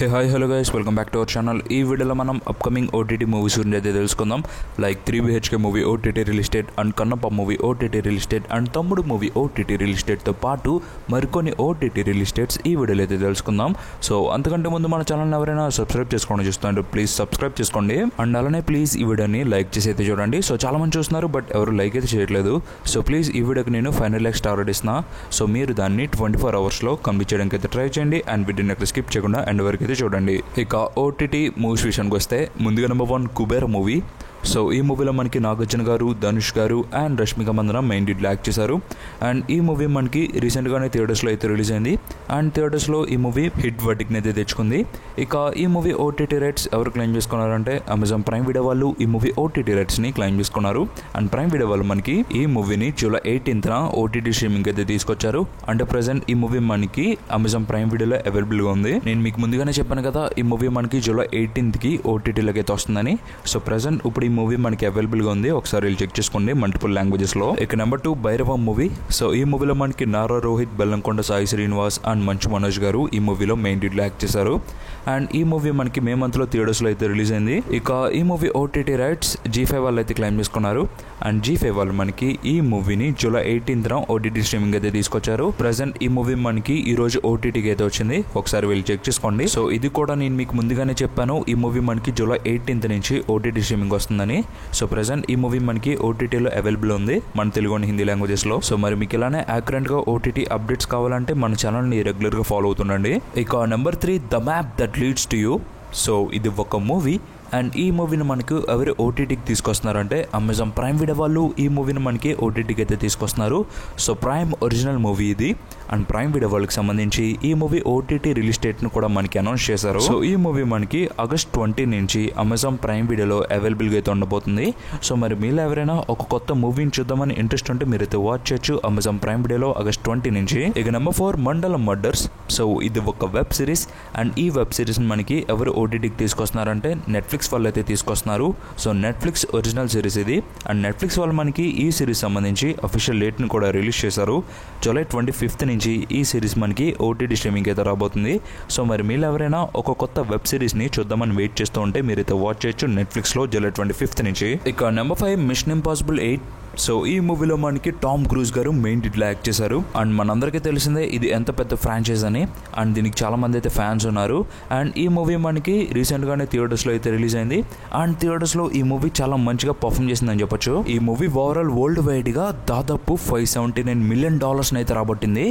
Hi hello guys, welcome back to our channel. ఈ వీడియోలో మనం అప్కమింగ్ ఓటీటీ మూవీస్ గురించి అయితే తెలుసుకుందాం. Like 3BHK movie OTT release date and Kannappa movie OTT release date and తమ్ముడు movie OTT release డేట్తో పాటు మరికొన్ని ఓటీటీ రిలీజ్ డేట్స్ ఈ వీడియోలో అయితే తెలుసుకుందాం. సో అంతకంటే ముందు మన ఛానల్ని ఎవరైనా సబ్స్క్రైబ్ చేసుకోండి చూస్తుంటే ప్లీజ్ సబ్స్క్రైబ్ చేసుకోండి. అండ్ అలానే ప్లీజ్ ఈ వీడియోని లైక్ చేసి అయితే చూడండి. సో చాలా మంది చూస్తున్నారు బట్ ఎవరు లైక్ అయితే చేయట్లేదు. సో ప్లీజ్ ఈ వీడియోకి నేను 500 likes టార్గెట్ ఇస్తున్నా. సో మీరు దాన్ని 24 hours కంప్లీట్ చేయడానికి అయితే ట్రై చేయండి. అండ్ వీడియోని అక్కడ స్కిప్ చేయకుండా ఎండ్ వరకు అయితే చూడండి. ఇక ఓటీటీ మూవీస్ విషయానికి వస్తే ముందుగా నెంబర్ 1 కుబేర మూవీ. సో ఈ మూవీలో మనకి నాగార్జున గారు, ధనుష్ గారు అండ్ రష్మిక మందన మెయిన్ లీడ్లో యాక్ట్ చేశారు. అండ్ ఈ మూవీ మనకి రీసెంట్గానే థియేటర్స్లో అయితే రిలీజ్ అయింది. అండ్ థియేటర్స్లో ఈ మూవీ హిట్ వర్డిక్ని అయితే తెచ్చుకుంది. ఇక ఈ మూవీ ఓటీటీ రైట్స్ ఎవరు క్లెయిమ్ చేసుకున్నారంటే అమెజాన్ ప్రైమ్ వీడియో వాళ్ళు ఈ మూవీ ఓటీటీ రైట్స్ని క్లెయిమ్ చేసుకున్నారు. అండ్ ప్రైమ్ వీడియో వాళ్ళు మనకి ఈ మూవీని జూలై 18th ఓటీటీ స్ట్రీమింగ్ అయితే తీసుకొచ్చారు. అంటే ప్రెసెంట్ ఈ మూవీ మనకి అమెజాన్ ప్రైమ్ వీడియోలో అవైలబుల్గా ఉంది. నేను మీకు ముందుగానే చెప్పాను కదా ఈ మూవీ మనకి జూలై 18th ఓటీటీలోకి అయితే వస్తుందని. సో ప్రెసెంట్ ఇప్పుడు ఈ మూవీ మనకి అవైలబుల్గా ఉంది. ఒకసారి చెక్ చేసుకోండి మల్టిపుల్ లాంగ్వేజెస్లో. ఇక నెంబర్ 2 భైరవం మూవీ. సో ఈ మూవీలో మనకి నారా రోహిత్, బెల్లంకొండ సాయి శ్రీనివాస్ అండ్ మంచు మనోజ్ గారు ఈ మూవీలో మెయిన్ లీడ్లో యాక్ట్ చేశారు. అండ్ ఈ మూవీ మనకి మే మంత్లో థియేటర్స్లో అయితే రిలీజ్ అయింది. ఇక ఈ మూవీ ఓటీటీ రైట్స్ G5 వాళ్ళు అయితే క్లెయిమ్ చేసుకున్నారు. అండ్ G5 వాళ్ళు మనకి ఈ మూవీని జూలై 18th ఓటీటీ స్ట్రీమింగ్ అయితే తీసుకొచ్చారు. ప్రెసెంట్ ఈ మూవీ మనకి ఈ రోజు ఓటీటీకి అయితే వచ్చింది. ఒకసారి వెళ్ళి చెక్ చేసుకోండి. సో ఇది కూడా నేను మీకు ముందుగానే చెప్పాను ఈ మూవీ మనకి జూలై 18th నుంచి ఓటీటీ స్ట్రీమింగ్ వస్తుందని. సో ప్రెసెంట్ ఈ మూవీ మనకి ఓటీటీలో అవైలబుల్ ఉంది మన తెలుగు అండ్ హిందీ లాంగ్వేజెస్లో. సో మరి మీకు ఇలానే యాక్యురేట్గా ఓటీటీ అప్డేట్స్ కావాలంటే మన ఛానల్ని రెగ్యులర్గా ఫాలో అవుతుండండి. ఇక number 3 the map that leads to you. So ఇది ఒక మూవీ. అండ్ ఈ మూవీని మనకు ఎవరు ఓటీటీకి తీసుకొస్తున్నారంటే అమెజాన్ ప్రైమ్ వీడియో వాళ్ళు ఈ మూవీని మనకి ఓటీటీకి అయితే తీసుకొస్తున్నారు. సో ప్రైమ్ ఒరిజినల్ మూవీ ఇది. అండ్ ప్రైమ్ వీడియో వాళ్ళకి సంబంధించి ఈ మూవీ ఓటీటీ రిలీజ్ డేట్ను కూడా మనకి అనౌన్స్ చేశారు. సో ఈ మూవీ మనకి August 20 నుంచి అమెజాన్ ప్రైమ్ వీడియోలో అవైలబుల్గా అయితే ఉండబోతుంది. సో మరి మీరు ఎవరైనా ఒక కొత్త మూవీని చూద్దామని ఇంట్రెస్ట్ ఉంటే మీరైతే వాచ్ చేయొచ్చు అమెజాన్ ప్రైమ్ వీడియోలో August 20 నుంచి. ఇక నెంబర్ 4 మండలం మర్డర్స్. సో ఇది ఒక వెబ్ సిరీస్. అండ్ ఈ వెబ్ సిరీస్ని మనకి ఎవరు ఓటీటీకి తీసుకొస్తున్నారంటే నెట్ఫ్లిక్స్ వాళ్ళు అయితే తీసుకొస్తున్నారు. సో నెట్ఫ్లిక్స్ ఒరిజినల్ సిరీస్ ఇది. అండ్ నెట్ఫ్లిక్స్ వాళ్ళు మనకి ఈ సిరీస్ సంబంధించి అఫీషియల్ డేట్ని కూడా రిలీజ్ చేశారు. జూలై 25th నుంచి ఈ సిరీస్ మనకి ఓటీటీ స్ట్రీమింగ్ అయితే రాబోతుంది. సో మరి మీరు ఎవరైనా ఒక కొత్త వెబ్ సిరీస్ని చూద్దామని వెయిట్ చేస్తూ ఉంటే మీరైతే వాచ్ చేయొచ్చు నెట్ఫ్లిక్స్లో జూలై 25th నుంచి. ఇక నెంబర్ 5 మిషన్ ఇంపాసిబుల్ 8. సో ఈ మూవీలో మనకి టామ్ క్రూజ్ గారు మెయిన్ లీడ్లో యాక్ట్ చేశారు. అండ్ మనందరికీ తెలిసిందే ఇది ఎంత పెద్ద ఫ్రాంచైజ్ అని. అండ్ దీనికి చాలా మంది అయితే ఫ్యాన్స్ ఉన్నారు. అండ్ ఈ మూవీ మనకి రీసెంట్గానే థియేటర్స్లో అయితే రిలీజ్ అయింది. అండ్ థియేటర్స్లో ఈ మూవీ చాలా మంచిగా పర్ఫామ్ చేసిందని చెప్పొచ్చు. ఈ మూవీ ఓవరాల్ వరల్డ్ వైడ్గా దాదాపు $579 million అయితే రాబట్టింది.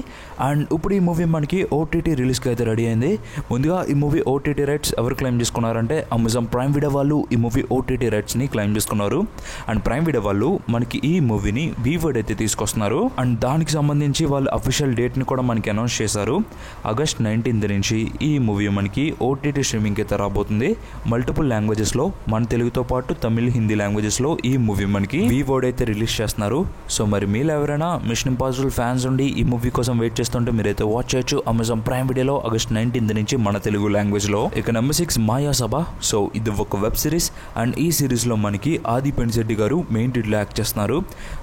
అండ్ ఇప్పుడు ఈ మూవీ మనకి ఓటీటీ రిలీజ్కి అయితే రెడీ అయింది. ముందుగా ఈ మూవీ ఓటీటీ రైట్స్ ఎవరు క్లెయిమ్ చేసుకున్నారంటే అమెజాన్ ప్రైమ్ వీడియో వాళ్ళు ఈ మూవీ ఓటీటీ రైట్స్ని క్లెయిమ్ చేసుకున్నారు. అండ్ ప్రైమ్ వీడియో వాళ్ళు మనకి ఈ మూవీని వీవర్డ్ అయితే తీసుకొస్తున్నారు. అండ్ దానికి సంబంధించి వాళ్ళు అఫీషియల్ డేట్ని కూడా మనకి అనౌన్స్ చేశారు. August 19th నుంచి ఈ మూవీ మనకి ఓటీటీ స్ట్రీమింగ్ అయితే రాబోతుంది. మల్టిపుల్ లాంగ్వేజెస్లో మన తెలుగుతో పాటు తమిళ్, హిందీ లాంగ్వేజెస్లో ఈ మూవీ మనకి వీవర్డ్ అయితే రిలీజ్ చేస్తున్నారు. సో మరి మీరు ఎవరైనా మిషన్ ఇంపాసిబుల్ ఫ్యాన్స్ ఉండి ఈ మూవీ కోసం వెయిట్ చేస్తుంటే మీరైతే వాచ్ చేయొచ్చు అమెజాన్ ప్రైమ్ వీడియోలో August 19th నుంచి మన తెలుగు లాంగ్వేజ్లో. ఇక నెంబర్ 6 మాయా సభ. సో ఇది ఒక వెబ్ సిరీస్. అండ్ ఈ సిరీస్లో మనకి ఆది పెనిశెట్టి గారు మెయిన్ లీడ్లో యాక్ట్ చేస్తున్నారు.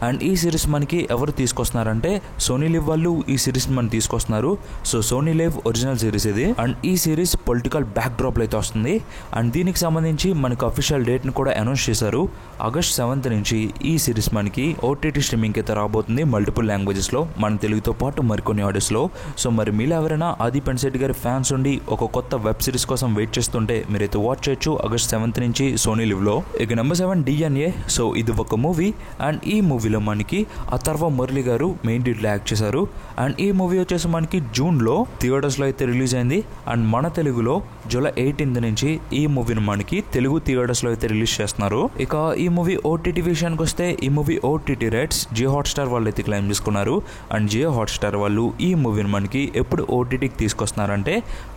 అండ్ ఈ సిరీస్ మనకి ఎవరు తీసుకొస్తున్నారంటే సోనీ లివ్ వాళ్ళు ఈ సిరీస్ మనం తీసుకొస్తున్నారు. So Sony LIV original series ఇది. అండ్ ఈ సిరీస్ పొలిటికల్ బ్యాక్ డ్రాప్ అయితే వస్తుంది. అండ్ దీనికి సంబంధించి మనకు అఫీషియల్ డేట్ని కూడా అనౌన్స్ చేశారు. August 7th నుంచి ఈ సిరీస్ మనకి ఓటీటీ స్ట్రీమింగ్ అయితే రాబోతుంది మల్టిపుల్ లాంగ్వేజెస్లో మన తెలుగుతో పాటు మరికొన్ని ఆడియోస్లో. సో మరి మీరు ఎవరైనా ఆది పెనిశెట్టి గారి ఫ్యాన్స్ ఉండి ఒక కొత్త వెబ్ సిరీస్ కోసం వెయిట్ చేస్తుంటే మీరైతే వాచ్ చేయొచ్చు August 7th నుంచి సోనీ లివ్లో. ఇక నెంబర్ 7 DNA. సో ఇది ఒక మూవీ. అండ్ ఈ మూవీలో మనకి అథర్వ మురళి గారు మెయిన్ లీడ్లో యాక్ట్ చేశారు. అండ్ ఈ మూవీ వచ్చేసి మనకి జూన్లో థియేటర్స్లో అయితే రిలీజ్ అయింది. అండ్ మన తెలుగులో జూలై 18th నుంచి ఈ మూవీని మనకి తెలుగు థియేటర్స్లో అయితే రిలీజ్ చేస్తున్నారు. ఇక ఈ మూవీ ఓటీటీ విషయానికి వస్తే ఈ movie OTT rights Jio Hotstar వాళ్ళు అయితే క్లెయిమ్ చేసుకున్నారు. అండ్ జియో హాట్స్టార్ వాళ్ళు ఈ మూవీని మనకి ఎప్పుడు ఓటీటీకి తీసుకొస్తున్నారంటే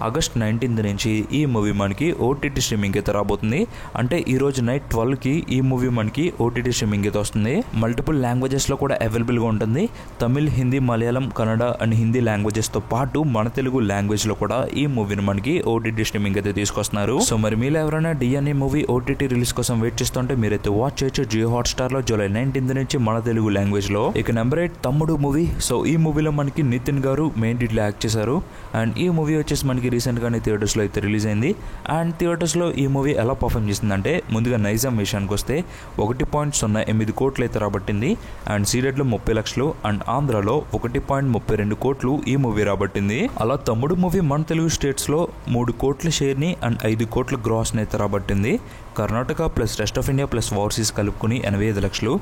August 19th నుంచి ఈ మూవీ మనకి ఓటీటీ స్ట్రీమింగ్ అయితే రాబోతుంది. అంటే ఈ రోజు నైట్ 12కి ఈ మూవీ మనకి ఓటీటీ స్ట్రీమింగ్ అయితే వస్తుంది మల్టిపుల్ లాంగ్వేజెస్లో కూడా అవైలబుల్గా ఉంటుంది. తమిళ్, హిందీ, మలయాళం, కన్నడ అండ్ హిందీ లాంగ్వేజెస్తో పాటు మన తెలుగు లాంగ్వేజ్లో కూడా ఈ మూవీని మనకి ఓటీటీ స్ట్రీమింగ్ అయితే తీసుకొస్తున్నారు. సో మరి మీరు ఎవరైనా డిఎన్ఏ మూవీ ఓటీటీ రిలీజ్ కోసం వెయిట్ చేస్తుంటే మీరైతే వాచ్ చేయొచ్చు జియో హాట్స్టార్లో జూలై 19th నుంచి మన తెలుగు లాంగ్వేజ్లో. ఇక నెంబర్ 8 తమ్ముడు మూవీ. సో ఈ మూవీలో మనకి నితిన్ గారు మెయిన్ లీడ్లో యాక్ట్ చేశారు. అండ్ ఈ మూవీ వచ్చేసి మనకి రీసెంట్గానే థియేటర్స్లో అయితే రిలీజ్ అయింది. అండ్ థియేటర్స్లో ఈ మూవీ ఎలా పర్ఫామ్ చేసిందంటే ముందుగా నైజాం విషయానికి వస్తే 1.08 కోట్లు అయితే రాబట్టింది. అండ్ సీడెడ్లో 30 లక్షలు అండ్ ఆంధ్రాలో 1.32 కోట్లు ఈ మూవీ రాబట్టింది. అలా తమ్ముడు మూవీ మన తెలుగు స్టేట్స్లో 3 కోట్ల షేర్ని అండ్ 5 కోట్ల గ్రాస్ని అయితే రాబట్టింది. Karnataka plus rest of India plus overseas కలుపుకుని 85 లక్షలు.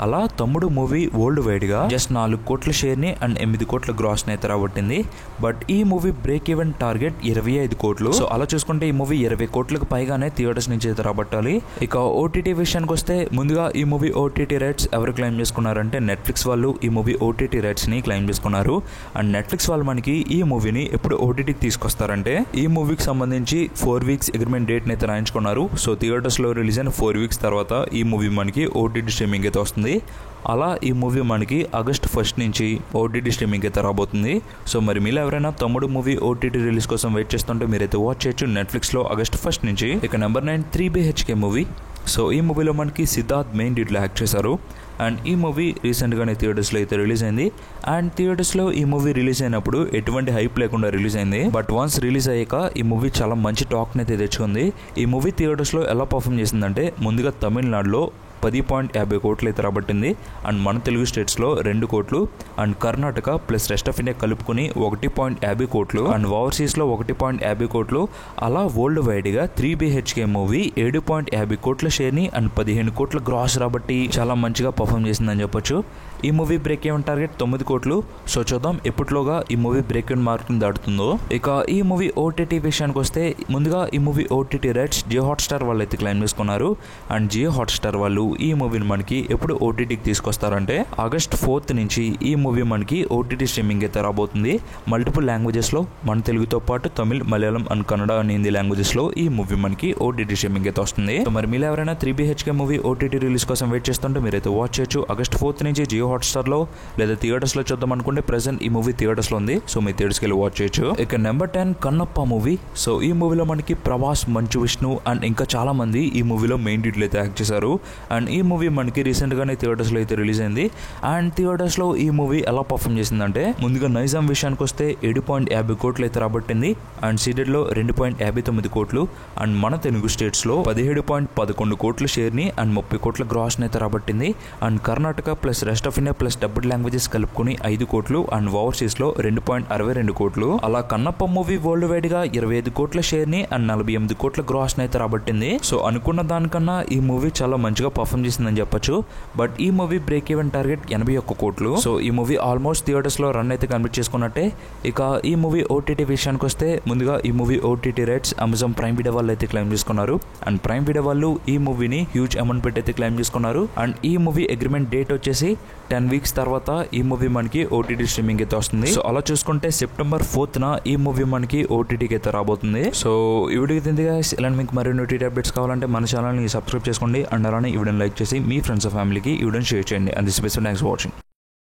అలా తమ్ముడు మూవీ వరల్డ్ వైడ్గా జస్ట్ 4 కోట్ల షేర్ని అండ్ 8 కోట్ల గ్రాస్ని అయితే రాబట్టింది. బట్ ఈ మూవీ బ్రేక్ ఈవెన్ టార్గెట్ 25 కోట్లు. సో అలా చూసుకుంటే ఈ మూవీ 20 కోట్లకు పైగానే థియేటర్స్ నుంచి అయితే రాబట్టాలి. ఇక ఓటీటీ విషయానికి వస్తే ముందుగా ఈ మూవీ ఓటీటీ రైట్స్ ఎవరు క్లెయిమ్ చేసుకున్నారంటే నెట్ఫ్లిక్స్ వాళ్ళు ఈ మూవీ ఓటీటీ రైట్స్ని క్లెయిమ్ చేసుకున్నారు. అండ్ నెట్ఫ్లిక్స్ వాళ్ళు మనకి ఈ మూవీని ఎప్పుడు ఓటీటీకి తీసుకొస్తారంటే ఈ మూవీకి సంబంధించి 4 weeks అగ్రిమెంట్ డేట్ని అయితే రాయించుకున్నారు. సో థియేటర్స్లో రిలీజ్ అయిన 4 weeks తర్వాత ఈ మూవీ మనకి ఓటీటీ స్ట్రీమింగ్ అయితే వస్తుంది. అలా ఈ మూవీ మనకి August 1st నుంచి ఓటీటీ స్ట్రీమింగ్ అయితే రాబోతుంది. సో మరి మీరు ఎవరైనా తమ్ముడు మూవీ ఓటీటీ రిలీజ్ కోసం వెయిట్ చేస్తుంటే మీరైతే వాచ్ చేయొచ్చు నెట్ఫ్లిక్స్లో August 1st నుంచి. ఇక నెంబర్ 9 3BHK మూవీ. సో ఈ మూవీలో మనకి సిద్ధార్థ్ మెయిన్ లీడ్లో యాక్ట్ చేశారు. అండ్ ఈ మూవీ రీసెంట్గానే థియేటర్స్లో అయితే రిలీజ్ అయింది. అండ్ థియేటర్స్లో ఈ మూవీ రిలీజ్ అయినప్పుడు ఎటువంటి హైప్ లేకుండా రిలీజ్ అయింది. బట్ వన్స్ రిలీజ్ అయ్యాక ఈ మూవీ చాలా మంచి టాక్ని అయితే తెచ్చుకుంది. ఈ మూవీ థియేటర్స్లో ఎలా పర్ఫామ్ చేసిందంటే ముందుగా తమిళనాడులో 10.50 కోట్లు అయితే రాబట్టింది. అండ్ మన తెలుగు స్టేట్స్లో 2 కోట్లు and Karnataka plus rest of India కలుపుకుని 1.50 కోట్లు అండ్ ఓవర్సీస్లో 1.50 కోట్లు. అలా వరల్డ్ వైడ్గా 3BHK మూవీ 7.50 కోట్ల షేర్ని అండ్ 15 కోట్ల గ్రాస్ రాబట్టి చాలా మంచిగా పర్ఫామ్ చేసిందని చెప్పొచ్చు. ఈ మూవీ బ్రేక్ ఈవెన్ టార్గెట్ 9 కోట్లు. సో చూద్దాం ఎప్పట్లోగా ఈ మూవీ బ్రేక్ ఈవెన్ మార్క్ని దాటుతుందో. ఇక ఈ మూవీ ఓటీటీ విషయానికి వస్తే ముందుగా ఈ movie OTT rights Jio Hotstar వాళ్ళు అయితే క్లెయిమ్ చేసుకున్నారు. అండ్ జియో హాట్స్టార్ వాళ్ళు ఈ మూవీని మనకి ఎప్పుడు ఓటీటీకి తీసుకొస్తారంటే August 4th నుంచి ఈ మూవీ మనకి ఓటీటీ స్ట్రీమింగ్ అయితే రాబోతుంది. మల్టిపుల్ లాంగ్వేజెస్లో మన తెలుగుతో పాటు తమిళ్, మలయాళం అండ్ కన్నడ అండ్ హిందీ లాంగ్వేజెస్లో ఈ మూవీ మనకి ఓటీటీ స్ట్రీమింగ్ అయితే వస్తుంది. సో మరి మీరు ఎవరైనా 3BHK మూవీ ఓటీటీ రిలీజ్ కోసం వెయిట్ చేస్తుంటే మీరైతే వాచ్ చేయొచ్చు August 4th నుంచి జియో హాట్స్టార్లో లేదా థియేటర్స్లో చూద్దాం అనుకుంటే ప్రెసెంట్ ఈ మూవీ థియేటర్స్లో ఉంది. సో మీ థియేటర్స్కి వెళ్ళి వాచ్ చేయొచ్చు. ఇక నెంబర్ 10 కన్నప్ప మూవీ. సో ఈ మూవీలో మనకి ప్రభాస్, మంచు విష్ణు అండ్ ఇంకా చాలా మంది ఈ మూవీలో మెయిన్ లీడ్లు అయితే యాక్ట్ చేశారు. అండ్ ఈ మూవీ మనకి రీసెంట్గానే థియేటర్స్లో అయితే రిలీజ్ అయింది. అండ్ థియేటర్స్లో ఈ మూవీ ఎలా పర్ఫామ్ చేసిందంటే ముందుగా నైజాం విషయానికి వస్తే 7.50 కోట్లు అయితే రాబట్టింది. అండ్ సీడెడ్లో 2.59 కోట్లు అండ్ మన తెలుగు స్టేట్స్లో 17.11 కోట్ల షేర్ని అండ్ 30 కోట్ల గ్రాస్ని అయితే రాబట్టింది. And Karnataka plus rest of India plus double languages కలుపుకుని 5 కోట్లు అండ్ ఓవర్సీస్లో 2.62 కోట్లు. అలా కన్నప్ప మూవీ వరల్డ్ వైడ్గా 25 కోట్ల షేర్ని అండ్ 48 కోట్ల గ్రాస్ని అయితే రాబట్టింది. సో అనుకున్న దానికన్నా ఈ మూవీ చాలా మంచిగా పర్ఫామ్ చేసిందని చెప్పొచ్చు. బట్ ఈ మూవీ బ్రేక్ ఈవెన్ టార్గెట్ 81 కోట్లు. సో ఈ మూవీ ఆల్మోస్ట్ థియేటర్స్లో రన్ అయితే కంప్లీట్ చేసుకున్నట్టే. ఇక ఈ మూవీ ఓటీటీ విషయానికి వస్తే ముందుగా ఈ movie OTT rights Amazon prime video వాళ్ళు అయితే క్లెయిమ్ చేసుకున్నారు. అండ్ ప్రైమ్ వీడియో వాళ్ళు ఈ మూవీని హ్యూజ్ అమౌంట్ పెట్టి అయితే క్లెయిమ్ చేసుకున్నారు. అండ్ ఈ మూవీ అగ్రిమెంట్ డేట్ వచ్చేసి 10 weeks తర్వాత ఈ మూవీ మనకి ఓటీటీ స్ట్రీమింగ్ అయితే వస్తుంది. సో అలా చూసుకుంటే September 4th ఈ మూవీ మనకి ఓటీటీకి అయితే రాబోతుంది. సో ఈ వీడియోకి తిందిగా ఇలాంటి మీకు మరిన్ని ఓటీటీ అప్డేట్స్ కావాలంటే మన ఛానల్ని సబ్స్క్రైబ్ చేసుకోండి. అండ్ అలానే ఈ వీడియోని లైక్ చేసి మీ ఫ్రెండ్స్ ఫ్యామిలీకి ఈ వీడియోని షేర్ చేయండి. And this best thanks for watching.